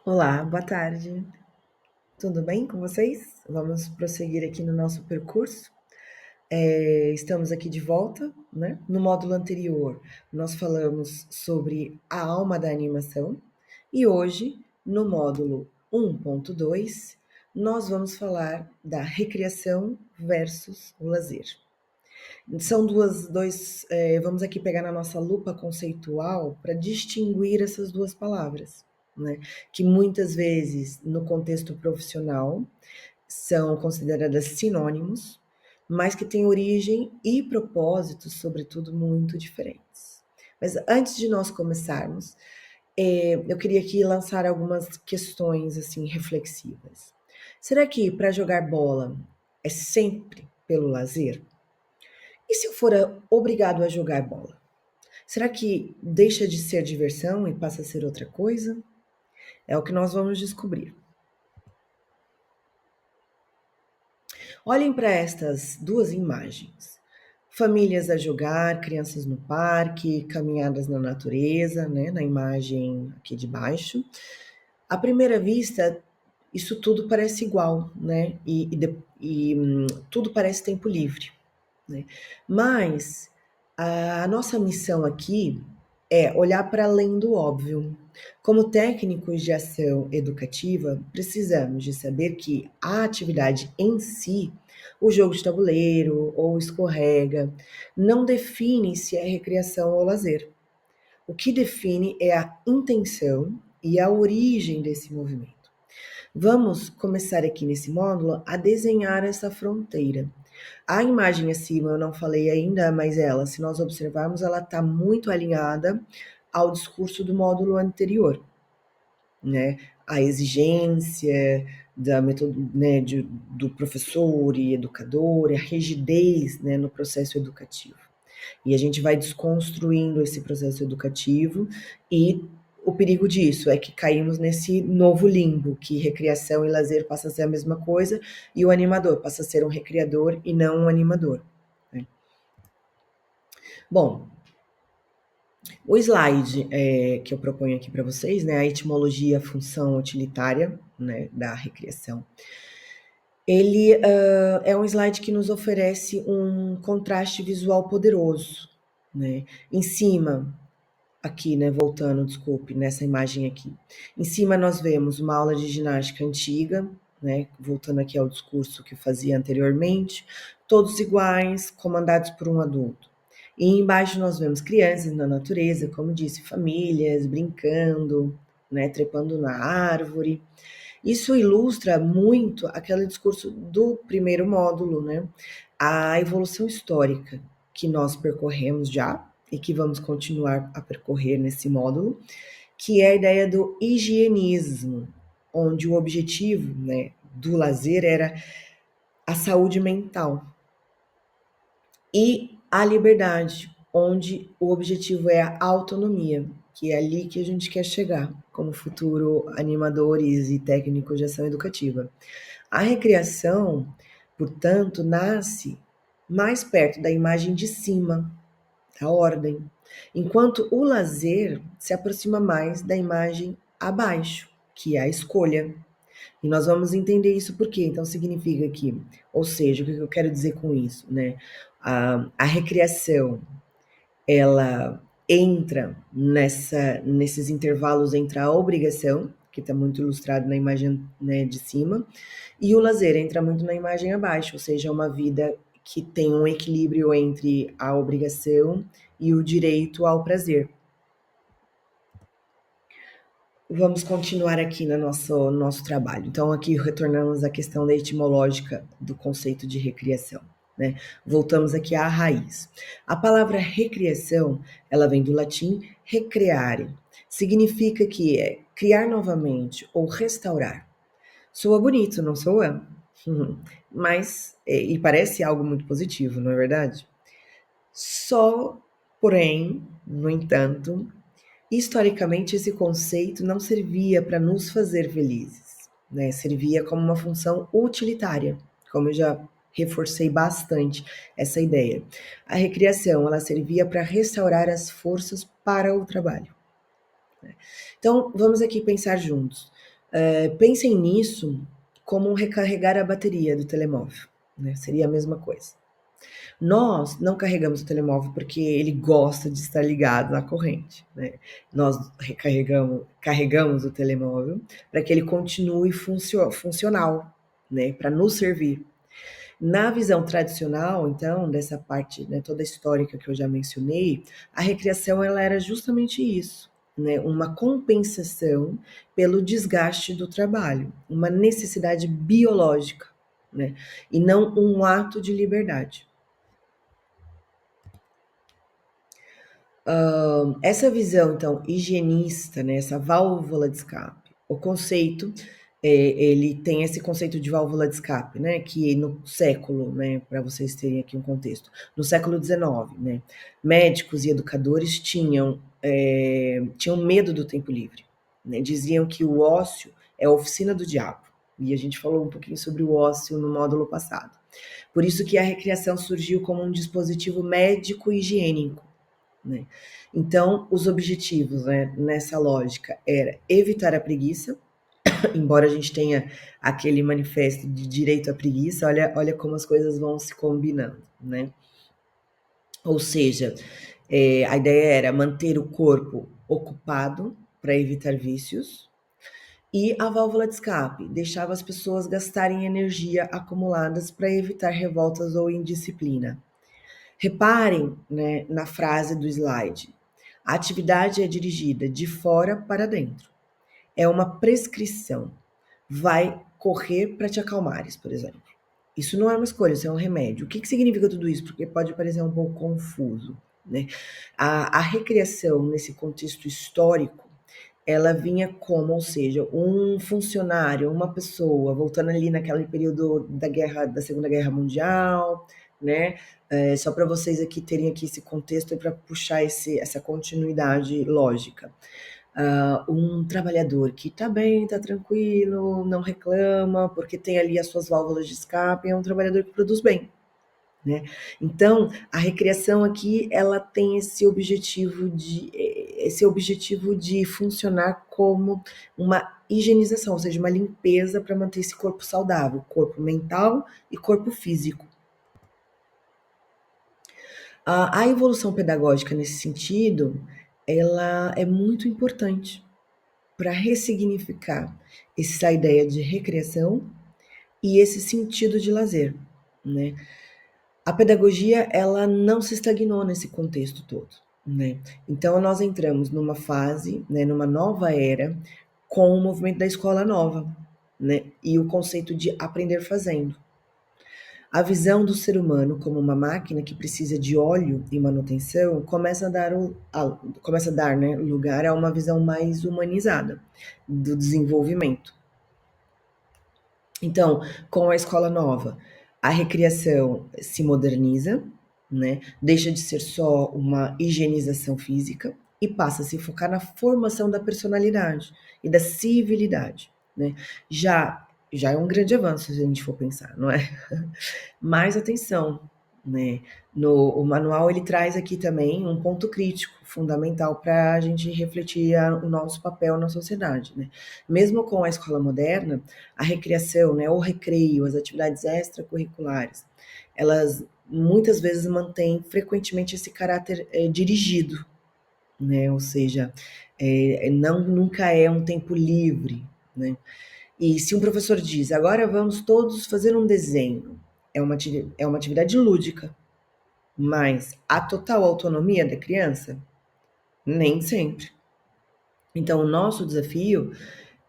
Olá, boa tarde. Tudo bem com vocês? Vamos prosseguir aqui no nosso percurso. Estamos aqui de volta, né? No módulo anterior, nós falamos sobre a alma da animação e hoje, no módulo 1.2, nós vamos falar da recriação versus o lazer. São vamos aqui pegar na nossa lupa conceitual para distinguir essas duas palavras, né? Que muitas vezes, no contexto profissional, são consideradas sinônimos, mas que têm origem e propósitos, sobretudo, muito diferentes. Mas antes de nós começarmos, eu queria aqui lançar algumas questões assim reflexivas. Será que para jogar bola é sempre pelo lazer? E se eu for obrigado a jogar bola? Será que deixa de ser diversão e passa a ser outra coisa? É o que nós vamos descobrir. Olhem para estas duas imagens. Famílias a jogar, crianças no parque, caminhadas na natureza, né, na imagem aqui de baixo. À primeira vista, isso tudo parece igual, né? Tudo parece tempo livre, né? Mas a nossa missão aqui é olhar para além do óbvio. Como técnicos de ação educativa, precisamos de saber que a atividade em si, o jogo de tabuleiro ou escorrega, não define se é recreação ou lazer. O que define é a intenção e a origem desse movimento. Vamos começar aqui nesse módulo a desenhar essa fronteira. A imagem acima eu não falei ainda, mas ela, se nós observarmos, ela está muito alinhada ao discurso do módulo anterior, né? A exigência né, do professor e educador, a rigidez, né, no processo educativo. E a gente vai desconstruindo esse processo educativo e o perigo disso é que caímos nesse novo limbo, que recreação e lazer passa a ser a mesma coisa e o animador passa a ser um recreador e não um animador, né? Bom, o slide que eu proponho aqui para vocês, né, a etimologia, função utilitária, né, da recreação, ele é um slide que nos oferece um contraste visual poderoso, né? Em cima, aqui, né, voltando, desculpe, nessa imagem aqui. Em cima nós vemos uma aula de ginástica antiga, né, voltando aqui ao discurso que eu fazia anteriormente, todos iguais, comandados por um adulto. E embaixo nós vemos crianças na natureza, como disse, famílias brincando, né, trepando na árvore. Isso ilustra muito aquele discurso do primeiro módulo, né? A evolução histórica que nós percorremos já e que vamos continuar a percorrer nesse módulo, que é a ideia do higienismo, onde o objetivo, né, do lazer era a saúde mental e a liberdade, onde o objetivo é a autonomia, que é ali que a gente quer chegar como futuro animadores e técnicos de ação educativa. A recreação, portanto, nasce mais perto da imagem de cima, da ordem, enquanto o lazer se aproxima mais da imagem abaixo, que é a escolha. E nós vamos entender isso por quê. Então, significa que, ou seja, o que eu quero dizer com isso, né? A recreação, ela entra nesses intervalos entre a obrigação, que está muito ilustrado na imagem, né, de cima, e o lazer entra muito na imagem abaixo, ou seja, uma vida que tem um equilíbrio entre a obrigação e o direito ao prazer. Vamos continuar aqui no nosso trabalho. Então, aqui retornamos à questão da etimológica do conceito de recriação, né? Voltamos aqui à raiz. A palavra recriação, ela vem do latim recreare. Significa que é criar novamente ou restaurar. Soa bonito, não soa? Mas, e parece algo muito positivo, não é verdade? Só, porém, no entanto, historicamente, esse conceito não servia para nos fazer felizes, né? Servia como uma função utilitária, como eu já reforcei bastante essa ideia. A recriação, ela servia para restaurar as forças para o trabalho, né? Então, vamos aqui pensar juntos. Pensem nisso como um recarregar a bateria do telemóvel, né? Seria a mesma coisa. Nós não carregamos o telemóvel porque ele gosta de estar ligado na corrente, né? Nós carregamos o telemóvel para que ele continue funcional, né? Para nos servir. Na visão tradicional, então, dessa parte, né, toda histórica que eu já mencionei, a recreação ela era justamente isso, né, uma compensação pelo desgaste do trabalho, uma necessidade biológica, né, e não um ato de liberdade. Essa visão, então, higienista, né, essa válvula de escape, o conceito, ele tem esse conceito de válvula de escape, né, que no século, né, para vocês terem aqui um contexto, no século XIX, né, médicos e educadores tinham medo do tempo livre, né, diziam que o ócio é a oficina do diabo, e a gente falou um pouquinho sobre o ócio no módulo passado. Por isso que a recreação surgiu como um dispositivo médico e higiênico, né? Então, os objetivos, né, nessa lógica era evitar a preguiça, embora a gente tenha aquele manifesto de direito à preguiça, olha como as coisas vão se combinando, né? Ou seja, a ideia era manter o corpo ocupado para evitar vícios, e a válvula de escape deixava as pessoas gastarem energia acumuladas para evitar revoltas ou indisciplina. Reparem, né, na frase do slide. A atividade é dirigida de fora para dentro. É uma prescrição. Vai correr para te acalmares, por exemplo. Isso não é uma escolha, isso é um remédio. O que significa tudo isso? Porque pode parecer um pouco confuso, né? A recreação nesse contexto histórico, ela vinha como, ou seja, um funcionário, uma pessoa, voltando ali naquele período da Segunda Guerra Mundial, né? Só para vocês aqui terem aqui esse contexto e para puxar essa continuidade lógica. Um trabalhador que está bem, está tranquilo, não reclama, porque tem ali as suas válvulas de escape, é um trabalhador que produz bem, né? Então, a recreação aqui, ela tem esse objetivo de funcionar como uma higienização, ou seja, uma limpeza para manter esse corpo saudável, corpo mental e corpo físico. A evolução pedagógica nesse sentido, ela é muito importante para ressignificar essa ideia de recreação e esse sentido de lazer, né? A pedagogia, ela não se estagnou nesse contexto todo, né? Então nós entramos numa fase, né, numa nova era com o movimento da escola nova, né? E o conceito de aprender fazendo. A visão do ser humano como uma máquina que precisa de óleo e manutenção começa a dar, né, lugar a uma visão mais humanizada do desenvolvimento. Então, com a escola nova, a recreação se moderniza, né? Deixa de ser só uma higienização física e passa a se focar na formação da personalidade e da civilidade, né? Já é um grande avanço se a gente for pensar, não é? Mais atenção, né? O manual ele traz aqui também um ponto crítico, fundamental para a gente refletir o nosso papel na sociedade, né? Mesmo com a escola moderna, a recreação, né, o recreio, as atividades extracurriculares, elas muitas vezes mantêm frequentemente esse caráter dirigido, né? Ou seja, nunca é um tempo livre, né? E se um professor diz, agora vamos todos fazer um desenho, é uma atividade lúdica, mas a total autonomia da criança? Nem sempre. Então, o nosso desafio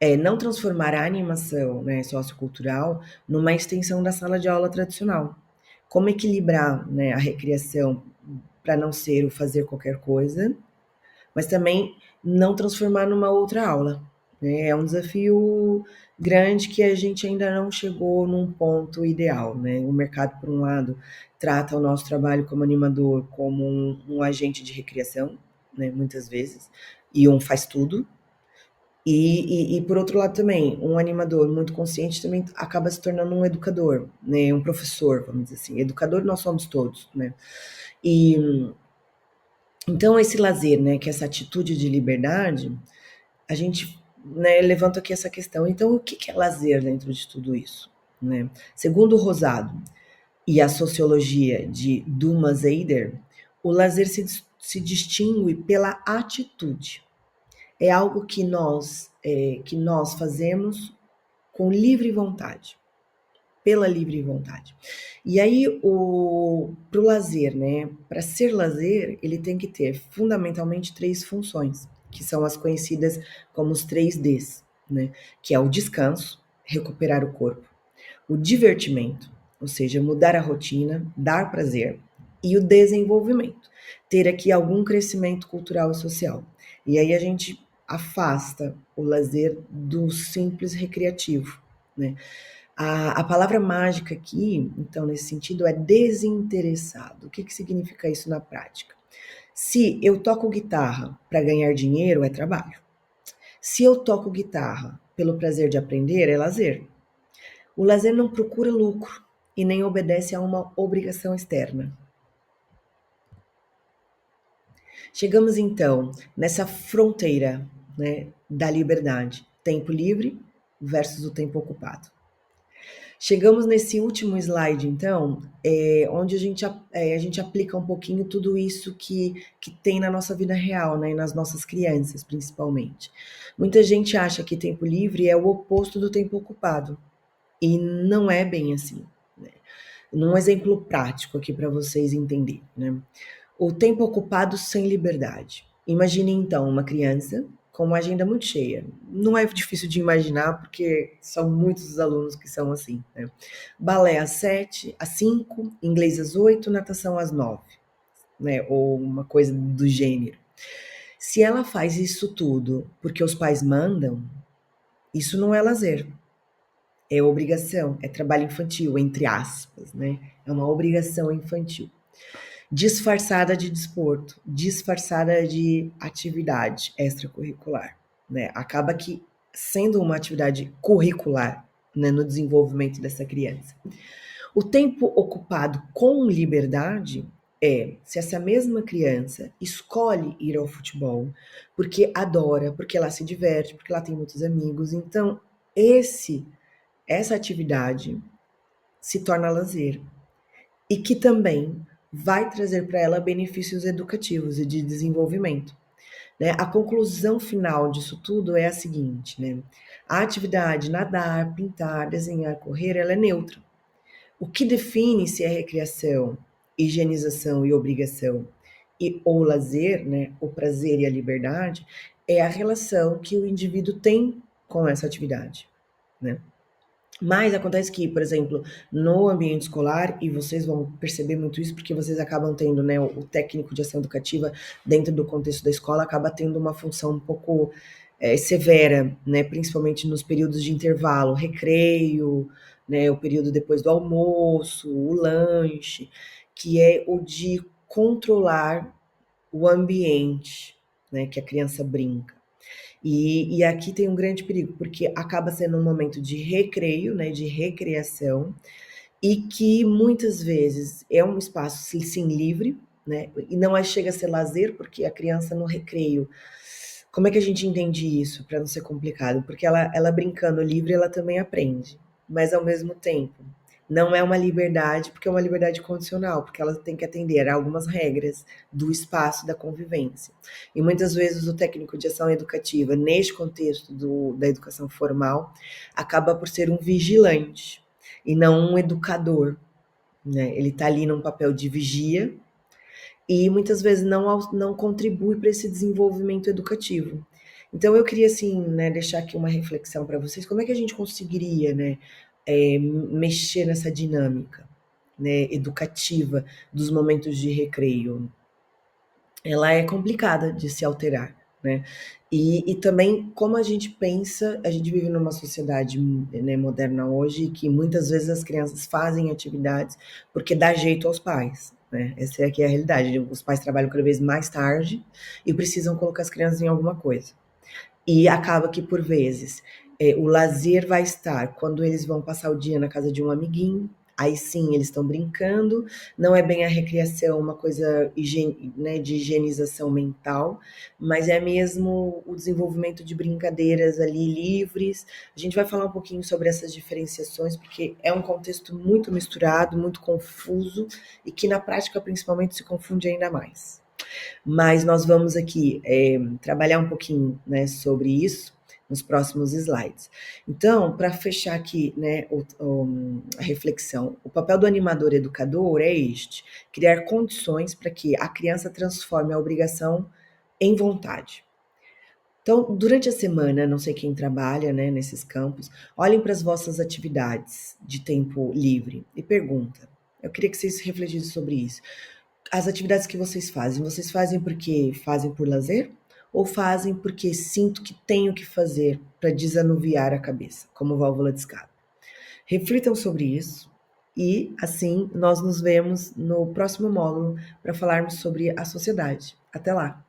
é não transformar a animação, né, sociocultural numa extensão da sala de aula tradicional. Como equilibrar, né, a recreação para não ser o fazer qualquer coisa, mas também não transformar numa outra aula, né? É um desafio grande que a gente ainda não chegou num ponto ideal, né? O mercado, por um lado, trata o nosso trabalho como animador como um agente de recreação, né? Muitas vezes, e um faz tudo. E por outro lado também, um animador muito consciente também acaba se tornando um educador, né? Um professor, vamos dizer assim. Educador nós somos todos, né? E então esse lazer, né, que é essa atitude de liberdade, a gente né, levanto aqui essa questão. Então, o que é lazer dentro de tudo isso? Né? Segundo o Rosado e a sociologia de Dumas Eider, o lazer se distingue pela atitude. É algo que nós fazemos com livre vontade, pela livre vontade. E aí, para o lazer, né? Para ser lazer, ele tem que ter fundamentalmente três funções, que são as conhecidas como os 3Ds, né? Que é o descanso, recuperar o corpo, o divertimento, ou seja, mudar a rotina, dar prazer, e o desenvolvimento, ter aqui algum crescimento cultural e social. E aí a gente afasta o lazer do simples recreativo, né? A palavra mágica aqui, então, nesse sentido, é desinteressado. O que significa isso na prática? Se eu toco guitarra para ganhar dinheiro, é trabalho. Se eu toco guitarra pelo prazer de aprender, é lazer. O lazer não procura lucro e nem obedece a uma obrigação externa. Chegamos então nessa fronteira, né, da liberdade, tempo livre versus o tempo ocupado. Chegamos nesse último slide, então, onde a gente aplica um pouquinho tudo isso que tem na nossa vida real, né, e nas nossas crianças, principalmente. Muita gente acha que tempo livre é o oposto do tempo ocupado, e não é bem assim, né? Num exemplo prático aqui para vocês entenderem, né? O tempo ocupado sem liberdade. Imagine então uma criança com uma agenda muito cheia. Não é difícil de imaginar, porque são muitos os alunos que são assim, né? Balé às 7, às 5, inglês às 8, natação às 9, né? Ou uma coisa do gênero. Se ela faz isso tudo porque os pais mandam, isso não é lazer. É obrigação, é trabalho infantil, entre aspas, né? É uma obrigação infantil. Disfarçada de desporto, disfarçada de atividade extracurricular, né? Acaba que sendo uma atividade curricular, né, no desenvolvimento dessa criança. O tempo ocupado com liberdade é se essa mesma criança escolhe ir ao futebol porque adora, porque ela se diverte, porque ela tem muitos amigos. Então, essa atividade se torna lazer e que também vai trazer para ela benefícios educativos e de desenvolvimento, né? A conclusão final disso tudo é a seguinte, né? A atividade nadar, pintar, desenhar, correr, ela é neutra. O que define se é recreação, higienização e obrigação ou lazer, né? O prazer e a liberdade é a relação que o indivíduo tem com essa atividade, né? Mas acontece que, por exemplo, no ambiente escolar, e vocês vão perceber muito isso, porque vocês acabam tendo, né, o técnico de ação educativa dentro do contexto da escola acaba tendo uma função um pouco severa, né, principalmente nos períodos de intervalo, recreio, né, o período depois do almoço, o lanche, que é o de controlar o ambiente, né, que a criança brinca. E aqui tem um grande perigo, porque acaba sendo um momento de recreio, né, de recreação, e que muitas vezes é um espaço sim livre, né, e não chega a ser lazer, porque a criança no recreio, como é que a gente entende isso, para não ser complicado? Porque ela brincando livre, ela também aprende, mas ao mesmo tempo, não é uma liberdade, porque é uma liberdade condicional, porque ela tem que atender a algumas regras do espaço da convivência. E muitas vezes o técnico de ação educativa, neste contexto da educação formal, acaba por ser um vigilante e não um educador, né? Ele está ali num papel de vigia e muitas vezes não contribui para esse desenvolvimento educativo. Então eu queria assim, né, deixar aqui uma reflexão para vocês, como é que a gente conseguiria, né, mexer nessa dinâmica, né, educativa dos momentos de recreio. Ela é complicada de se alterar, né? E também como a gente pensa, a gente vive numa sociedade, né, moderna hoje que muitas vezes as crianças fazem atividades porque dá jeito aos pais, né? Essa é aqui a realidade. Os pais trabalham cada vez mais tarde e precisam colocar as crianças em alguma coisa. E acaba que por vezes o lazer vai estar quando eles vão passar o dia na casa de um amiguinho, Aí sim, eles estão brincando, não é bem a recreação, uma coisa né, de higienização mental, mas é mesmo o desenvolvimento de brincadeiras ali livres. A gente vai falar um pouquinho sobre essas diferenciações, porque é um contexto muito misturado, muito confuso e que na prática principalmente se confunde ainda mais. Mas nós vamos aqui trabalhar um pouquinho, né, sobre isso nos próximos slides. Então, para fechar aqui, né, a reflexão, o papel do animador educador é este: criar condições para que a criança transforme a obrigação em vontade. Então, durante a semana, não sei quem trabalha, né, nesses campos, olhem para as vossas atividades de tempo livre e pergunta. Eu queria que vocês refletissem sobre isso. As atividades que vocês fazem porque fazem por lazer? Ou fazem porque sinto que tenho que fazer para desanuviar a cabeça, como válvula de escape? Reflitam sobre isso e, assim, nós nos vemos no próximo módulo para falarmos sobre a sociedade. Até lá!